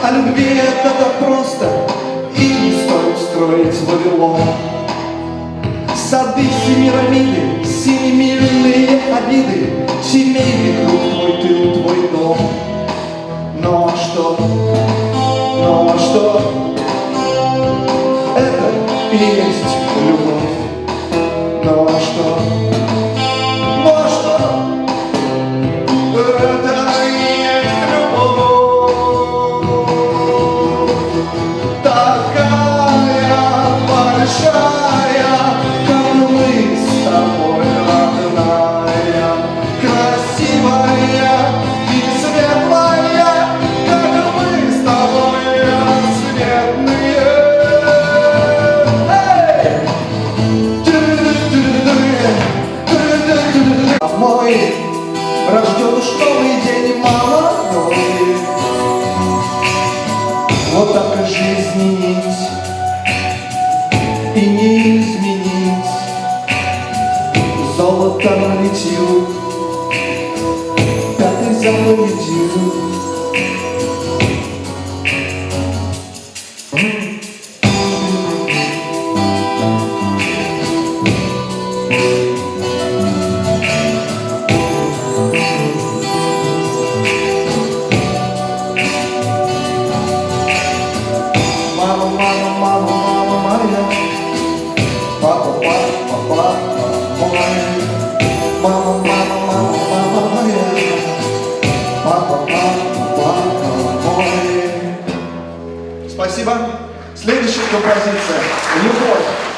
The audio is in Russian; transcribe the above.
о любви это так просто, и не стоит строить Вавилон. Сады Семирамиды, семимильные обиды, семейный круг, твой тыл, твой дом. Ну а что? Ну а что? Это и есть любовь. Ну а что? Ну а что? Это и есть любовь. Такая большая, как мы с тобой, родная, красивая и светлая, как мы с тобой, рассветные. Мой рожден уж новый день молодой. Вот так и жизнь нить, и не изменить. Золотом летит пятой заповедью. Мама, мама, мама, мама моя, папа, папа, папа мой. Мама, мама, мама, мама моя, папа, папа, папа мой. Спасибо. Следующая композиция «Любовь».